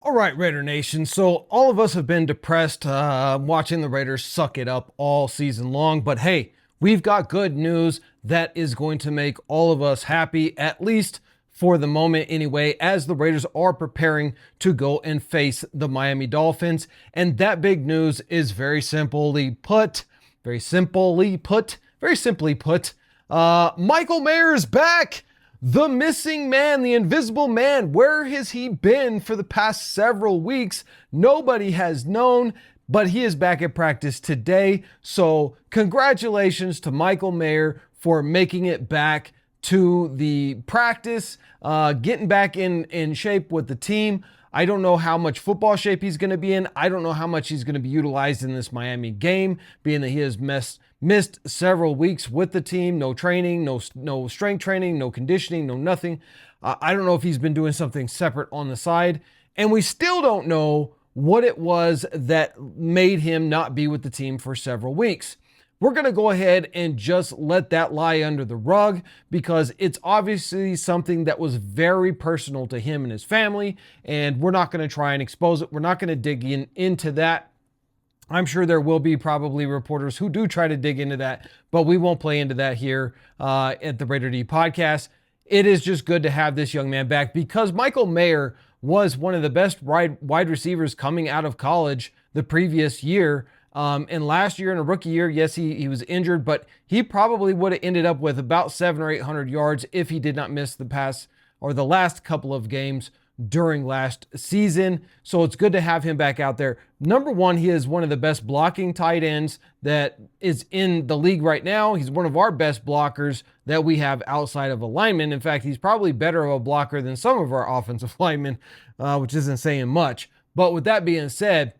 All right, Raider Nation. So all of us have been depressed watching the Raiders suck it up all season long. But hey, we've got good news that is going to make all of us happy, at least for the moment anyway, as the Raiders are preparing to go and face the Miami Dolphins. And that big news is very simply put, Michael Mayer is back. The missing man, the invisible man, where has he been for the past several weeks? Nobody has known, but he is back at practice today. So congratulations to Michael Mayer for making it back to the practice, getting back in shape with the team. I don't know how much football shape he's going to be in. I don't know how much he's going to be utilized in this Miami game, being that he has missed several weeks with the team. No training, no strength training, no conditioning, no nothing. I don't know if he's been doing something separate on the side. And we still don't know what it was that made him not be with the team for several weeks. We're going to go ahead and just let that lie under the rug because it's obviously something that was very personal to him and his family, and we're not going to try and expose it. We're not going to dig into that. I'm sure there will be probably reporters who do try to dig into that, but we won't play into that here at the Raider D podcast. It is just good to have this young man back because Michael Mayer was one of the best wide receivers coming out of college the previous year. And last year in a rookie year, yes, he was injured, but he probably would have ended up with about 700 or 800 yards if he did not miss the last couple of games during last season. So it's good to have him back out there. Number one, he is one of the best blocking tight ends that is in the league right now. He's one of our best blockers that we have outside of a lineman. In fact, he's probably better of a blocker than some of our offensive linemen, which isn't saying much. But with that being said,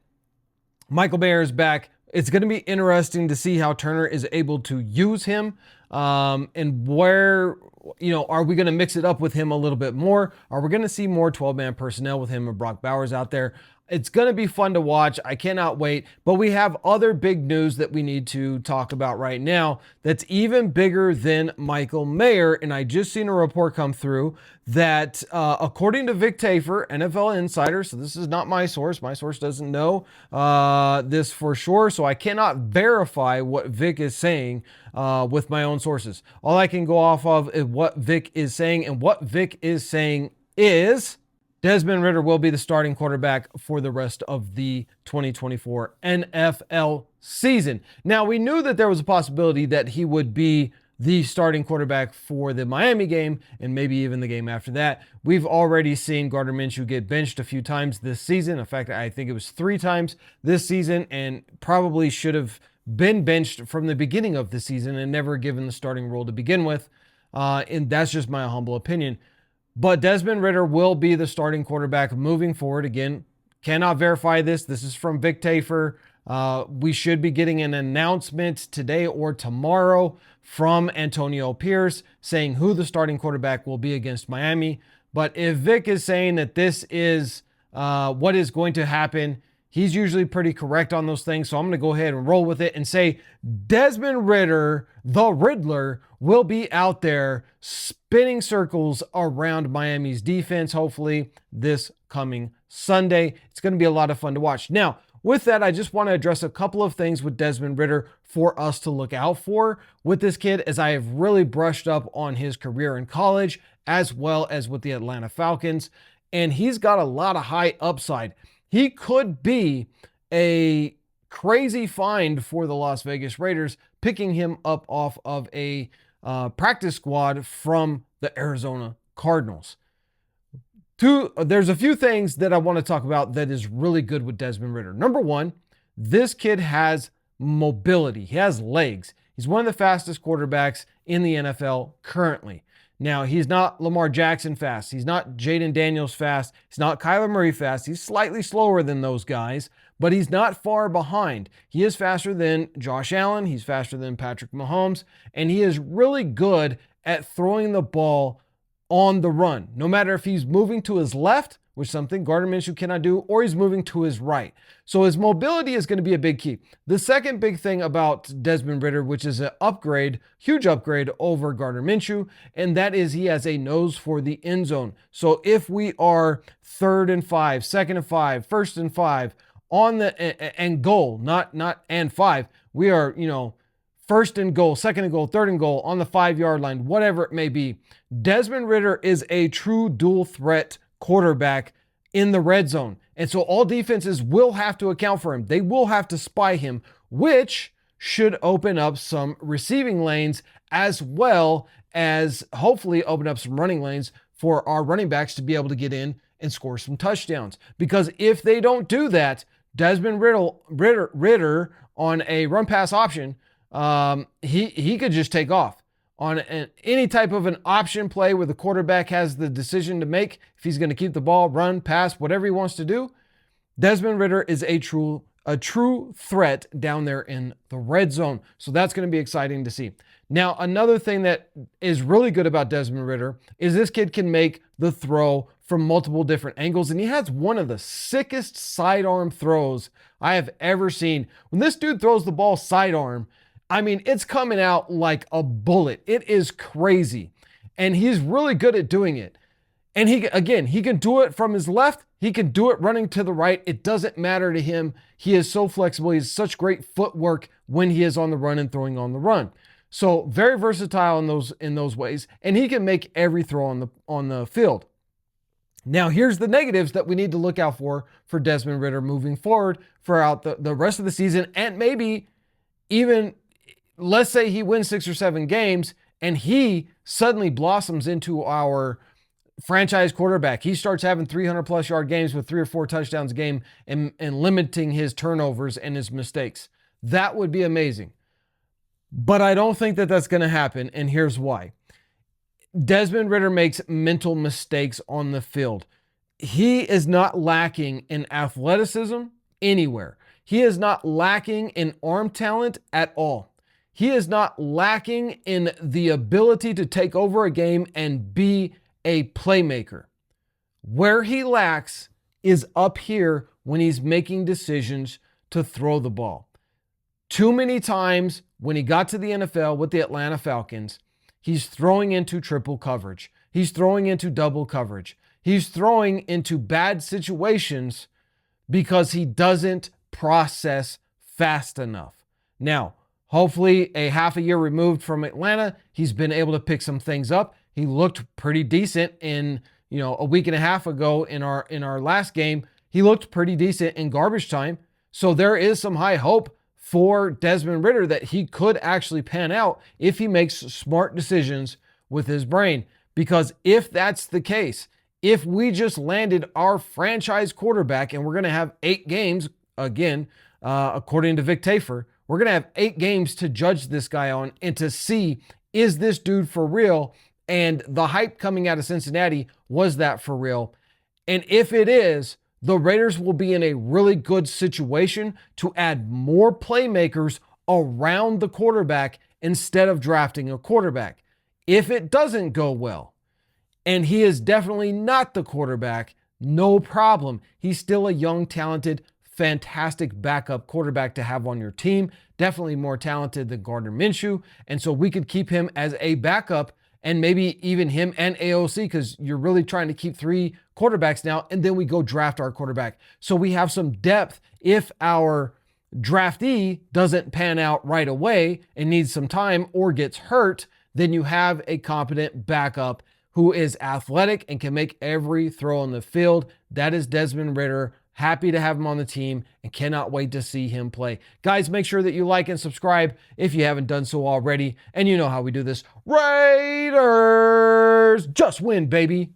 Michael Mayer is back. It's going to be interesting to see how Turner is able to use him and where, are we going to mix it up with him a little bit more? Are we going to see more 12-man personnel with him and Brock Bowers out there? It's going to be fun to watch. I cannot wait. But we have other big news that we need to talk about right now that's even bigger than Michael Mayer. And I just seen a report come through that according to Vic Tafur, NFL insider, so this is not my source doesn't know this for sure, so I cannot verify what Vic is saying with my own sources. All I can go off of is what Vic is saying, and what Vic is saying is Desmond Ridder will be the starting quarterback for the rest of the 2024 NFL season. Now, we knew that there was a possibility that he would be the starting quarterback for the Miami game and maybe even the game after that. We've already seen Gardner Minshew get benched a few times this season. In fact, I think it was 3 times this season, and probably should have been benched from the beginning of the season and never given the starting role to begin with. And that's just my humble opinion. But Desmond Ridder will be the starting quarterback moving forward. Again, cannot verify this. This is from Vic Tafur. We should be getting an announcement today or tomorrow from Antonio Pierce saying who the starting quarterback will be against Miami. But if Vic is saying that this is what is going to happen, he's usually pretty correct on those things. So I'm going to go ahead and roll with it and say Desmond Ridder, the Riddler, will be out there spinning circles around Miami's defense, hopefully this coming Sunday. It's going to be a lot of fun to watch. Now, with that, I just want to address a couple of things with Desmond Ridder for us to look out for with this kid, as I have really brushed up on his career in college as well as with the Atlanta Falcons. And he's got a lot of high upside. He could be a crazy find for the Las Vegas Raiders, picking him up off of a practice squad from the Arizona Cardinals. There's a few things that I want to talk about that is really good with Desmond Ridder. Number one, this kid has mobility. He has legs. He's one of the fastest quarterbacks in the NFL currently. Now, he's not Lamar Jackson fast. He's not Jaden Daniels fast. He's not Kyler Murray fast. He's slightly slower than those guys, but he's not far behind. He is faster than Josh Allen. He's faster than Patrick Mahomes, and he is really good at throwing the ball on the run. No matter if he's moving to his left, which is something Gardner Minshew cannot do, or he's moving to his right. So his mobility is going to be a big key. The second big thing about Desmond Ridder, which is an upgrade, huge upgrade over Gardner Minshew, and that is he has a nose for the end zone. So if we are 3rd and 5, 2nd and 5, 1st and 5 on the and goal, not and 5, we are, 1st and goal, 2nd and goal, 3rd and goal on the 5-yard line, whatever it may be. Desmond Ridder is a true dual threat quarterback in the red zone. And so all defenses will have to account for him. They will have to spy him, which should open up some receiving lanes as well as hopefully open up some running lanes for our running backs to be able to get in and score some touchdowns. Because if they don't do that, Desmond Ridder on a run pass option, he could just take off. On any type of an option play where the quarterback has the decision to make, if he's going to keep the ball, run, pass, whatever he wants to do, Desmond Ridder is a true threat down there in the red zone. So that's going to be exciting to see. Now, another thing that is really good about Desmond Ridder is this kid can make the throw from multiple different angles, and he has one of the sickest sidearm throws I have ever seen. When this dude throws the ball sidearm, I mean, it's coming out like a bullet. It is crazy. And he's really good at doing it. And he can do it from his left. He can do it running to the right. It doesn't matter to him. He is so flexible. He has such great footwork when he is on the run and throwing on the run. So very versatile in those ways. And he can make every throw on the field. Now, here's the negatives that we need to look out for Desmond Ridder moving forward throughout the rest of the season, and maybe even, let's say he wins 6 or 7 games and he suddenly blossoms into our franchise quarterback. He starts having 300 plus yard games with 3 or 4 touchdowns a game and limiting his turnovers and his mistakes. That would be amazing. But I don't think that that's going to happen. And here's why. Desmond Ridder makes mental mistakes on the field. He is not lacking in athleticism anywhere. He is not lacking in arm talent at all. He is not lacking in the ability to take over a game and be a playmaker. Where he lacks is up here when he's making decisions to throw the ball. Too many times when he got to the NFL with the Atlanta Falcons, he's throwing into triple coverage. He's throwing into double coverage. He's throwing into bad situations because he doesn't process fast enough. Now, hopefully a half a year removed from Atlanta, he's been able to pick some things up. He looked pretty decent in, a week and a half ago in our last game. He looked pretty decent in garbage time. So there is some high hope for Desmond Ridder that he could actually pan out if he makes smart decisions with his brain. Because if that's the case, if we just landed our franchise quarterback and we're going to have 8 games, again, according to Vic Tafur, we're going to have 8 games to judge this guy on and to see, is this dude for real? And the hype coming out of Cincinnati, was that for real? And if it is, the Raiders will be in a really good situation to add more playmakers around the quarterback instead of drafting a quarterback. If it doesn't go well, and he is definitely not the quarterback, no problem. He's still a young, talented, fantastic backup quarterback to have on your team. Definitely more talented than Gardner Minshew. And so we could keep him as a backup, and maybe even him and AOC, because you're really trying to keep 3 quarterbacks now, and then we go draft our quarterback. So we have some depth if our draftee doesn't pan out right away and needs some time or gets hurt, then you have a competent backup who is athletic and can make every throw on the field. That is Desmond Ridder. Happy to have him on the team and cannot wait to see him play. Guys, make sure that you like and subscribe if you haven't done so already. And you know how we do this. Raiders just win, baby.